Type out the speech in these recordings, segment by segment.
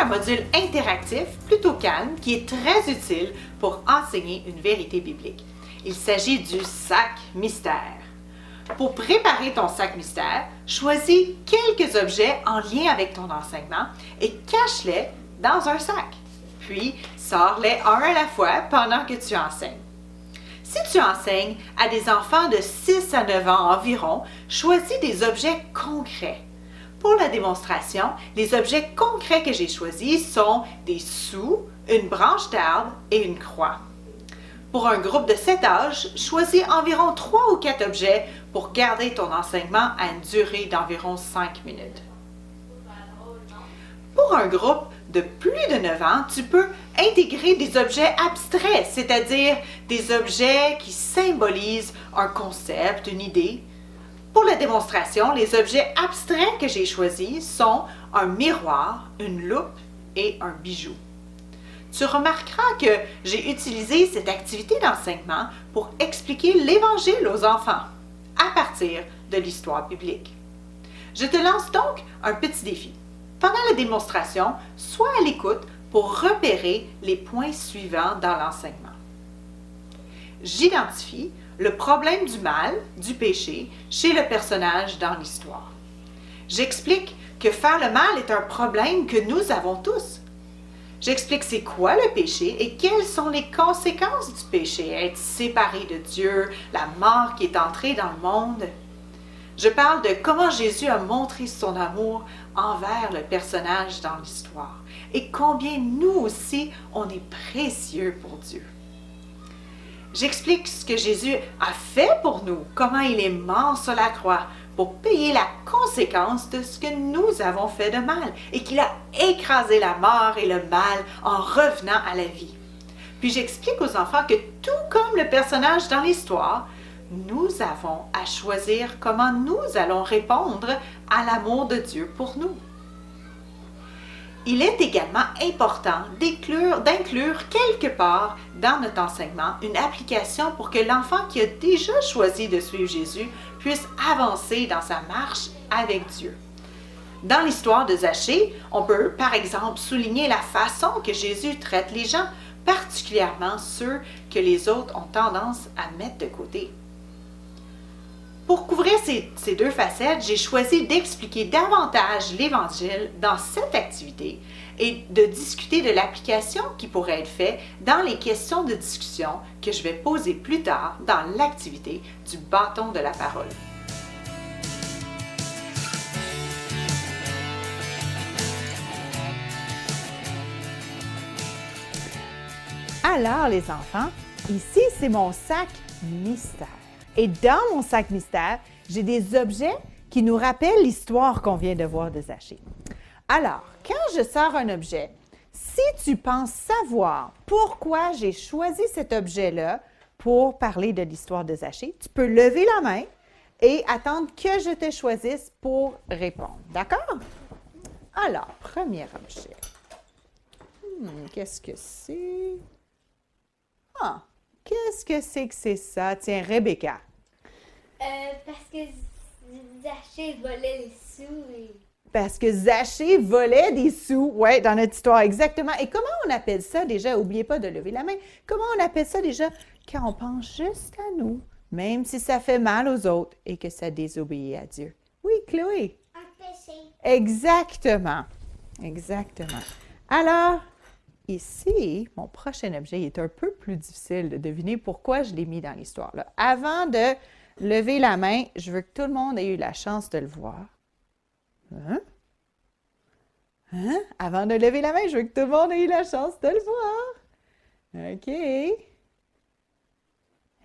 un module interactif plutôt calme qui est très utile pour enseigner une vérité biblique. Il s'agit du sac mystère. Pour préparer ton sac mystère, choisis quelques objets en lien avec ton enseignement et cache-les dans un sac. Puis, sors-les un à la fois pendant que tu enseignes. Si tu enseignes à des enfants de 6 à 9 ans environ, choisis des objets concrets. Pour la démonstration, les objets concrets que j'ai choisis sont des sous, une branche d'arbre et une croix. Pour un groupe de 7 âges, choisis environ 3 ou 4 objets pour garder ton enseignement à une durée d'environ 5 minutes. Pour un groupe de plus de 9 ans, tu peux intégrer des objets abstraits, c'est-à-dire des objets qui symbolisent un concept, une idée. Pour la démonstration, les objets abstraits que j'ai choisis sont un miroir, une loupe et un bijou. Tu remarqueras que j'ai utilisé cette activité d'enseignement pour expliquer l'Évangile aux enfants à partir de l'histoire biblique. Je te lance donc un petit défi. Pendant la démonstration, sois à l'écoute pour repérer les points suivants dans l'enseignement. J'identifie le problème du mal, du péché, chez le personnage dans l'histoire. J'explique que faire le mal est un problème que nous avons tous. J'explique c'est quoi le péché et quelles sont les conséquences du péché, être séparé de Dieu, la mort qui est entrée dans le monde. Je parle de comment Jésus a montré son amour envers le personnage dans l'histoire et combien nous aussi, on est précieux pour Dieu. J'explique ce que Jésus a fait pour nous, comment il est mort sur la croix pour payer la conséquence de ce que nous avons fait de mal et qu'il a écrasé la mort et le mal en revenant à la vie. Puis j'explique aux enfants que tout comme le personnage dans l'histoire, nous avons à choisir comment nous allons répondre à l'amour de Dieu pour nous. Il est également important d'inclure quelque part dans notre enseignement une application pour que l'enfant qui a déjà choisi de suivre Jésus puisse avancer dans sa marche avec Dieu. Dans l'histoire de Zachée, on peut par exemple souligner la façon que Jésus traite les gens, particulièrement ceux que les autres ont tendance à mettre de côté. Pour couvrir ces deux facettes, j'ai choisi d'expliquer davantage l'Évangile dans cette activité et de discuter de l'application qui pourrait être faite dans les questions de discussion que je vais poser plus tard dans l'activité du bâton de la parole. Alors les enfants, ici c'est mon sac mystère. Et dans mon sac mystère, j'ai des objets qui nous rappellent l'histoire qu'on vient de voir de Zachée. Alors, quand je sors un objet, si tu penses savoir pourquoi j'ai choisi cet objet-là pour parler de l'histoire de Zachée, tu peux lever la main et attendre que je te choisisse pour répondre. D'accord? Alors, premier objet. Qu'est-ce que c'est? Ah! Qu'est-ce que c'est ça? Tiens, Rebecca. Parce que Zachée volait les sous. Parce que Zachée volait des sous, oui, dans notre histoire, exactement. Et comment on appelle ça déjà? N'oubliez pas de lever la main. Comment on appelle ça déjà? Quand on pense juste à nous, même si ça fait mal aux autres et que ça désobéit à Dieu. Oui, Chloé? Un péché. Exactement. Exactement. Alors, ici, mon prochain objet est un peu plus difficile de deviner pourquoi je l'ai mis dans l'histoire. Là. Avant de lever la main, je veux que tout le monde ait eu la chance de le voir. Hein? Avant de lever la main, je veux que tout le monde ait eu la chance de le voir. OK.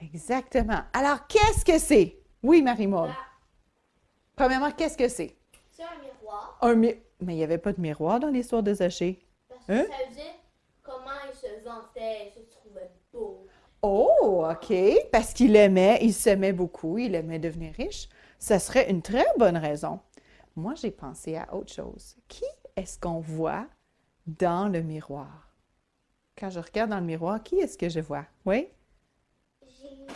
Exactement. Alors, qu'est-ce que c'est? Oui, Marie-Maud. Premièrement, qu'est-ce que c'est? C'est un miroir. Mais il n'y avait pas de miroir dans l'histoire de Zachée. Parce que ça veut dire comment il se vantait, il se trouvait beau. Oh, OK. Parce qu'il s'aimait beaucoup, il aimait devenir riche. Ça serait une très bonne raison. Moi, j'ai pensé à autre chose. Qui est-ce qu'on voit dans le miroir? Quand je regarde dans le miroir, qui est-ce que je vois? Oui? Jésus.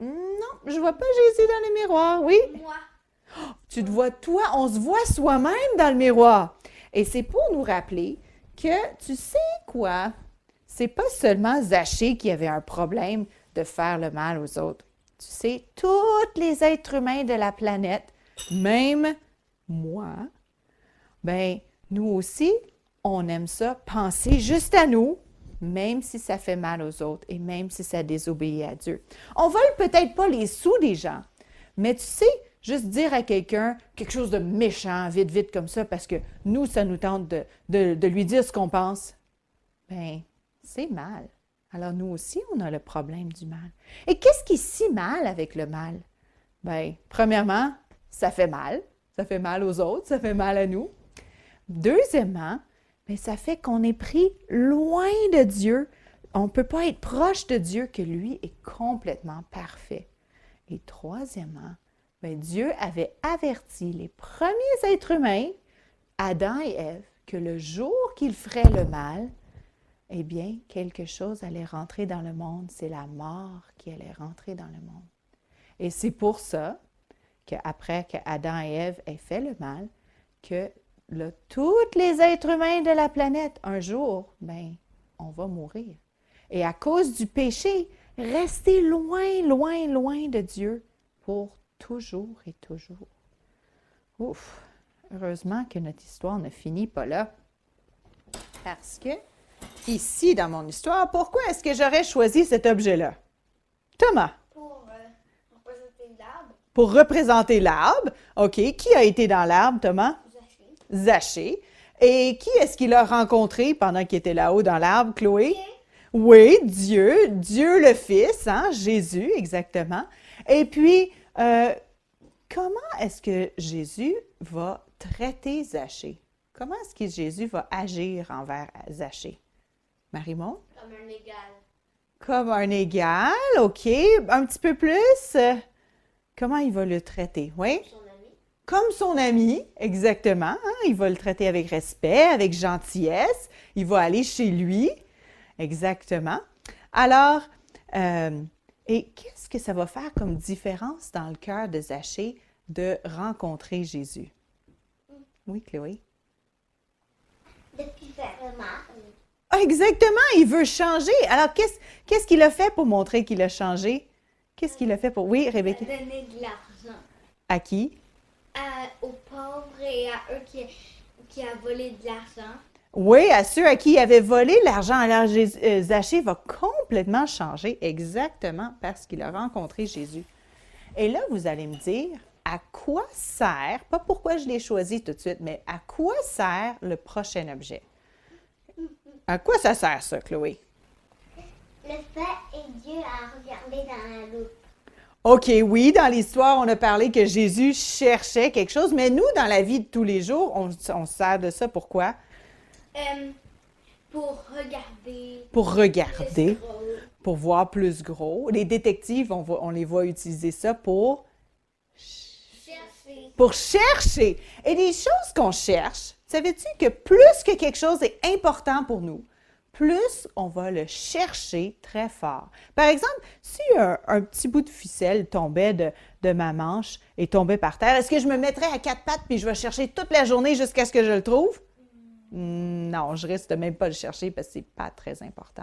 Non, je ne vois pas Jésus dans le miroir. Oui? Moi. Tu te vois toi, on se voit soi-même dans le miroir. Et c'est pour nous rappeler que, tu sais quoi, c'est pas seulement Zachée qui avait un problème de faire le mal aux autres. Tu sais, tous les êtres humains de la planète, même moi, ben nous aussi, on aime ça, penser juste à nous, même si ça fait mal aux autres et même si ça désobéit à Dieu. On vole peut-être pas les sous des gens, mais tu sais, juste dire à quelqu'un quelque chose de méchant, vite, vite comme ça, parce que nous, ça nous tente de lui dire ce qu'on pense, ben c'est mal. Alors nous aussi, on a le problème du mal. Et qu'est-ce qui est si mal avec le mal? Bien, premièrement, ça fait mal. Ça fait mal aux autres, ça fait mal à nous. Deuxièmement, bien, ça fait qu'on est pris loin de Dieu. On ne peut pas être proche de Dieu que lui est complètement parfait. Et troisièmement, bien, Dieu avait averti les premiers êtres humains, Adam et Ève, que le jour qu'ils feraient le mal, eh bien, quelque chose allait rentrer dans le monde. C'est la mort qui allait rentrer dans le monde. Et c'est pour ça qu'après qu'Adam et Ève aient fait le mal, que tous les êtres humains de la planète, un jour, ben, on va mourir. Et à cause du péché, rester loin, loin, loin de Dieu pour toujours et toujours. Ouf! Heureusement que notre histoire ne finit pas là. Parce que ici, dans mon histoire, pourquoi est-ce que j'aurais choisi cet objet-là? Thomas. Pour représenter l'arbre. Pour représenter l'arbre. OK. Qui a été dans l'arbre, Thomas? Zachée. Zachée. Et qui est-ce qu'il a rencontré pendant qu'il était là-haut dans l'arbre, Chloé? Dieu. Oui, Dieu. Dieu le Fils, hein? Jésus, exactement. Et puis, comment est-ce que Jésus va traiter Zachée? Comment est-ce que Jésus va agir envers Zachée? Marie-Mon? Comme un égal. Comme un égal, OK. Un petit peu plus. Comment il va le traiter? Oui? Son ami. Comme son ami, exactement. Hein? Il va le traiter avec respect, avec gentillesse. Il va aller chez lui. Exactement. Alors, et qu'est-ce que ça va faire comme différence dans le cœur de Zachée de rencontrer Jésus? Oui, Chloé? Depuis faire le mal. Ah, exactement, il veut changer. Alors, qu'est-ce qu'il a fait pour montrer qu'il a changé? Qu'est-ce qu'il a fait pour... Oui, Rebecca? Donner de l'argent À qui? aux pauvres et à eux qui a volé de l'argent. Oui, à ceux à qui il avait volé l'argent. Alors, Zachée va complètement changer, exactement parce qu'il a rencontré Jésus. Et là, vous allez me dire, à quoi sert, pas pourquoi je l'ai choisi tout de suite, mais à quoi sert le prochain objet? À quoi ça sert, ça, Chloé? Le fait est Dieu à regarder dans la loupe. OK, oui, dans l'histoire, on a parlé que Jésus cherchait quelque chose, mais nous, dans la vie de tous les jours, on se sert de ça pourquoi? Pour regarder. Pour regarder, plus gros. pour voir plus gros. Les détectives, on les voit utiliser ça pour Chercher. chercher. Et les choses qu'on cherche, savais-tu que plus que quelque chose est important pour nous, plus on va le chercher très fort. Par exemple, si un petit bout de ficelle tombait de ma manche et tombait par terre, est-ce que je me mettrais à quatre pattes puis je vais chercher toute la journée jusqu'à ce que je le trouve? Non, je risque de même pas le chercher parce que c'est pas très important.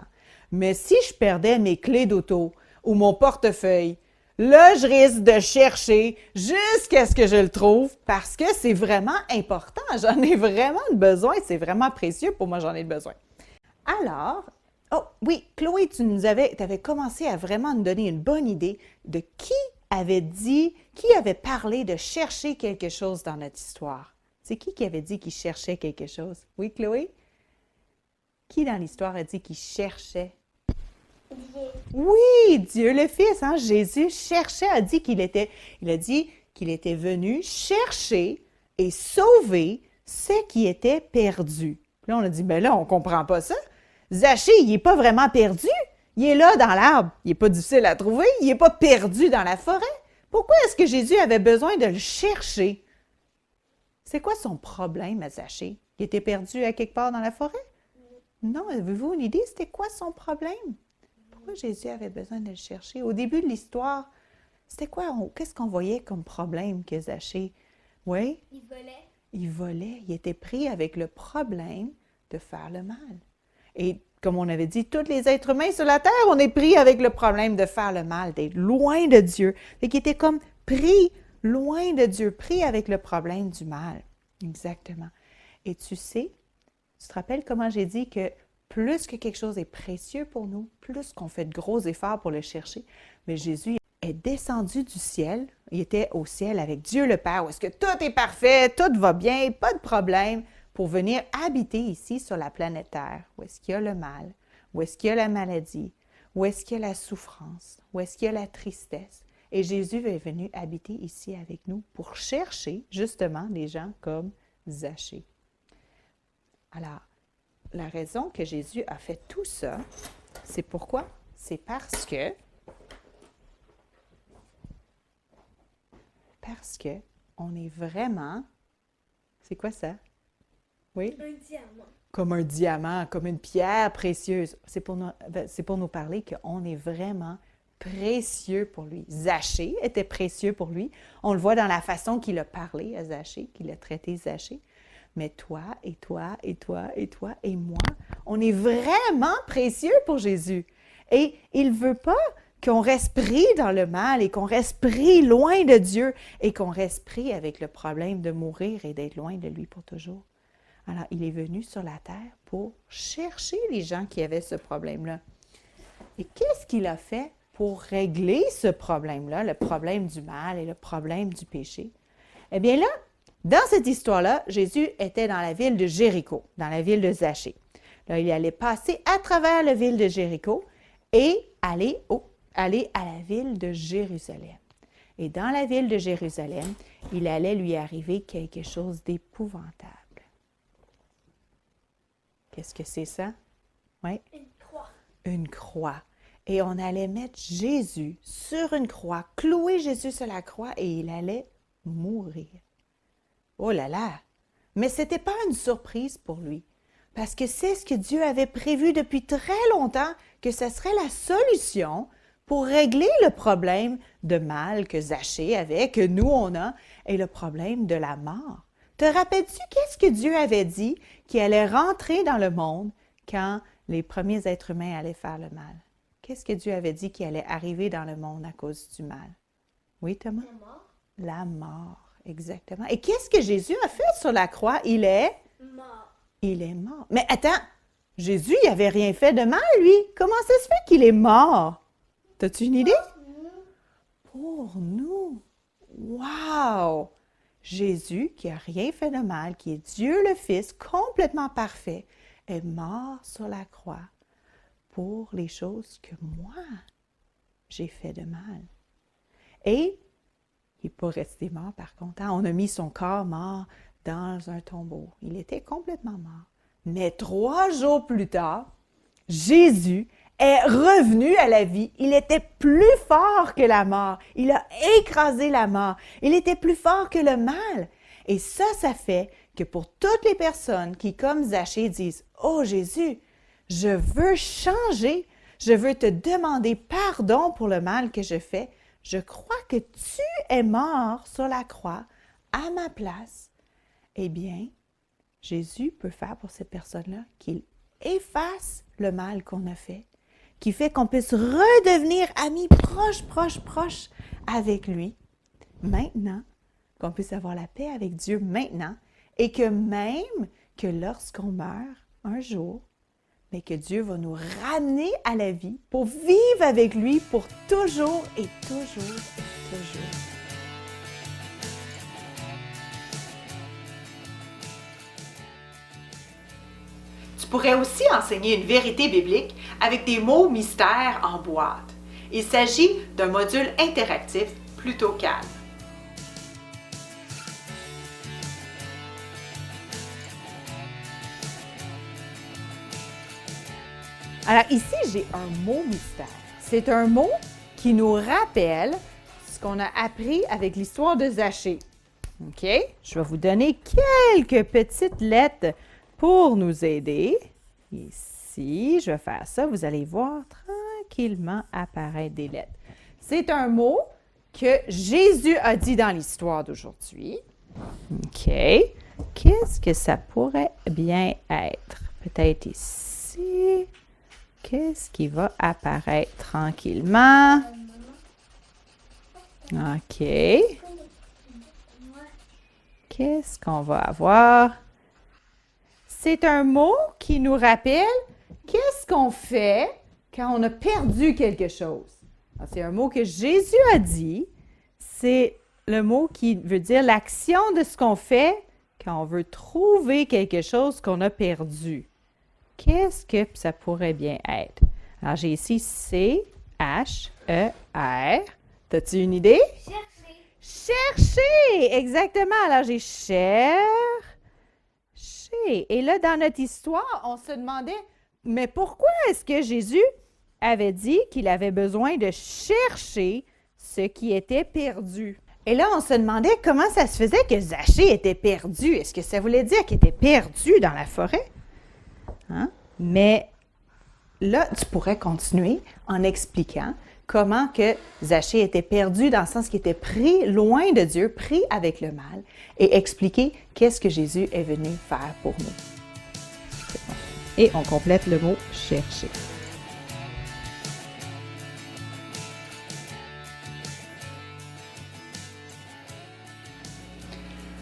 Mais si je perdais mes clés d'auto ou mon portefeuille, là, je risque de chercher jusqu'à ce que je le trouve parce que c'est vraiment important. J'en ai vraiment besoin. C'est vraiment précieux pour moi, j'en ai besoin. Alors, oh oui, Chloé, tu avais commencé à vraiment nous donner une bonne idée de qui avait parlé de chercher quelque chose dans notre histoire. C'est qui avait dit qu'il cherchait quelque chose? Oui, Chloé? Qui dans l'histoire a dit qu'il cherchait? Dieu. Oui, Dieu le Fils, hein? Jésus cherchait, a dit qu'il était venu chercher et sauver ce qui était perdu. Puis là, on a dit, ben là, on comprend pas ça. Zachée, il n'est pas vraiment perdu. Il est là dans l'arbre. Il n'est pas difficile à trouver. Il n'est pas perdu dans la forêt. Pourquoi est-ce que Jésus avait besoin de le chercher? C'est quoi son problème à Zachée? Il était perdu à quelque part dans la forêt? Non, avez-vous une idée? C'était quoi son problème? Pourquoi Jésus avait besoin de le chercher? Au début de l'histoire, c'était quoi? Qu'est-ce qu'on voyait comme problème que Zachée? Oui? Il volait. Il volait. Il était pris avec le problème de faire le mal. Et comme on avait dit, tous les êtres humains sur la terre, on est pris avec le problème de faire le mal, d'être loin de Dieu. Fait qu'il était comme pris loin de Dieu, pris avec le problème du mal. Exactement. Et tu sais, tu te rappelles comment j'ai dit que plus que quelque chose est précieux pour nous, plus qu'on fait de gros efforts pour le chercher, mais Jésus est descendu du ciel, il était au ciel avec Dieu le Père, où est-ce que tout est parfait, tout va bien, pas de problème, pour venir habiter ici sur la planète Terre, où est-ce qu'il y a le mal, où est-ce qu'il y a la maladie, où est-ce qu'il y a la souffrance, où est-ce qu'il y a la tristesse. Et Jésus est venu habiter ici avec nous pour chercher justement des gens comme Zachée. Alors, la raison que Jésus a fait tout ça, c'est pourquoi? C'est parce que on est vraiment... C'est quoi ça? Oui? Un diamant. Comme un diamant, comme une pierre précieuse. C'est pour nous parler qu'on est vraiment précieux pour lui. Zachée était précieux pour lui. On le voit dans la façon qu'il a parlé à Zachée, qu'il a traité Zachée. Mais toi, et toi, et toi, et toi, et moi, on est vraiment précieux pour Jésus. Et il ne veut pas qu'on reste pris dans le mal et qu'on reste pris loin de Dieu et qu'on reste pris avec le problème de mourir et d'être loin de lui pour toujours. Alors, il est venu sur la terre pour chercher les gens qui avaient ce problème-là. Et qu'est-ce qu'il a fait pour régler ce problème-là, le problème du mal et le problème du péché? Eh bien là, dans cette histoire-là, Jésus était dans la ville de Jéricho, dans la ville de Zachée. Là, il allait passer à travers la ville de Jéricho et aller à la ville de Jérusalem. Et dans la ville de Jérusalem, il allait lui arriver quelque chose d'épouvantable. Qu'est-ce que c'est ça? Oui? Une croix. Une croix. Et on allait mettre Jésus sur une croix, clouer Jésus sur la croix et il allait mourir. Oh là là! Mais ce n'était pas une surprise pour lui, parce que c'est ce que Dieu avait prévu depuis très longtemps, que ce serait la solution pour régler le problème de mal que Zachée avait, que nous on a, et le problème de la mort. Te rappelles-tu qu'est-ce que Dieu avait dit qui allait rentrer dans le monde quand les premiers êtres humains allaient faire le mal? Qu'est-ce que Dieu avait dit qui allait arriver dans le monde à cause du mal? Oui, Thomas? La mort. La mort, exactement. Et qu'est-ce que Jésus a fait sur la croix? Il est Mort. mort. Mais attends, Jésus, il n'avait rien fait de mal, lui. Comment ça se fait qu'il est mort? T'as-tu une idée? Pour nous. Wow! Jésus, qui n'a rien fait de mal, qui est Dieu le Fils, complètement parfait, est mort sur la croix pour les choses que moi, j'ai fait de mal. Et il n'est pas resté mort par contre. On a mis son corps mort dans un tombeau. Il était complètement mort. Mais 3 jours plus tard, Jésus est revenu à la vie. Il était plus fort que la mort. Il a écrasé la mort. Il était plus fort que le mal. Et ça fait que pour toutes les personnes qui, comme Zachée, disent « Oh Jésus, je veux changer. Je veux te demander pardon pour le mal que je fais. Je crois que tu es mort sur la croix à ma place. » Eh bien, Jésus peut faire pour ces personnes-là qu'il efface le mal qu'on a fait, qui fait qu'on puisse redevenir amis proches avec lui maintenant, qu'on puisse avoir la paix avec Dieu maintenant, et que même que lorsqu'on meurt un jour, mais que Dieu va nous ramener à la vie pour vivre avec lui pour toujours et toujours et toujours. Tu pourrais aussi enseigner une vérité biblique avec des mots mystères en boîte. Il s'agit d'un module interactif plutôt calme. Alors ici, j'ai un mot mystère. C'est un mot qui nous rappelle ce qu'on a appris avec l'histoire de Zachée. OK? Je vais vous donner quelques petites lettres pour nous aider. Ici, je vais faire ça. Vous allez voir tranquillement apparaître des lettres. C'est un mot que Jésus a dit dans l'histoire d'aujourd'hui. OK? Qu'est-ce que ça pourrait bien être? peut-être ici. Qu'est-ce qui va apparaître tranquillement? OK. Qu'est-ce qu'on va avoir? C'est un mot qui nous rappelle qu'est-ce qu'on fait quand on a perdu quelque chose. C'est un mot que Jésus a dit. C'est le mot qui veut dire l'action de ce qu'on fait quand on veut trouver quelque chose qu'on a perdu. Qu'est-ce que ça pourrait bien être? Alors, j'ai ici C-H-E-R. T'as-tu une idée? Chercher, exactement. Alors, j'ai chercher. Et là, dans notre histoire, on se demandait, mais pourquoi est-ce que Jésus avait dit qu'il avait besoin de chercher ce qui était perdu? Et là, on se demandait comment ça se faisait que Zachée était perdu. Est-ce que ça voulait dire qu'il était perdu dans la forêt? Hein? Mais là, tu pourrais continuer en expliquant comment que Zachée était perdu dans le sens qu'il était pris loin de Dieu, pris avec le mal, et expliquer qu'est-ce que Jésus est venu faire pour nous. Et on complète le mot « chercher ».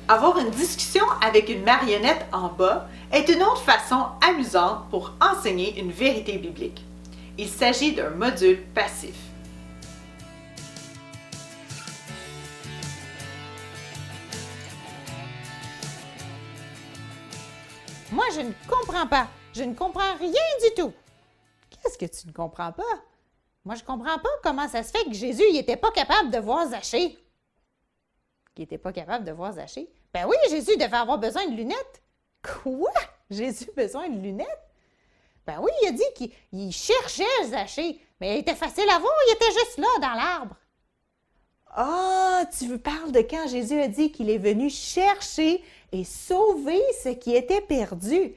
Avoir une discussion avec une marionnette en bas est une autre façon amusante pour enseigner une vérité biblique. Il s'agit d'un module passif. Moi, je ne comprends pas. Je ne comprends rien du tout. Qu'est-ce que tu ne comprends pas? Moi, je ne comprends pas comment ça se fait que Jésus n'était pas capable de voir Zachée. Qu'il n'était pas capable de voir Zachée? Ben oui, Jésus devait avoir besoin de lunettes. Quoi? Jésus a besoin de lunettes? Ben oui, il a dit qu'il cherchait Zachée, mais il était facile à voir, il était juste là, dans l'arbre. Ah, tu parles de quand Jésus a dit qu'il est venu chercher et sauver ce qui était perdu.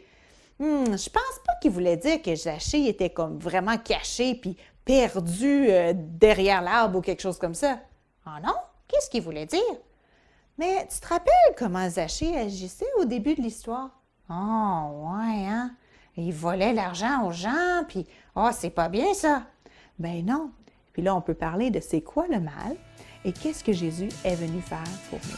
Je pense pas qu'il voulait dire que Zachée était comme vraiment caché puis perdu derrière l'arbre ou quelque chose comme ça. Ah non? Qu'est-ce qu'il voulait dire? Mais tu te rappelles comment Zachée agissait au début de l'histoire? Ah, ouais, hein? Il volait l'argent aux gens, puis c'est pas bien ça. Ben non. Puis là, on peut parler de c'est quoi le mal et qu'est-ce que Jésus est venu faire pour nous.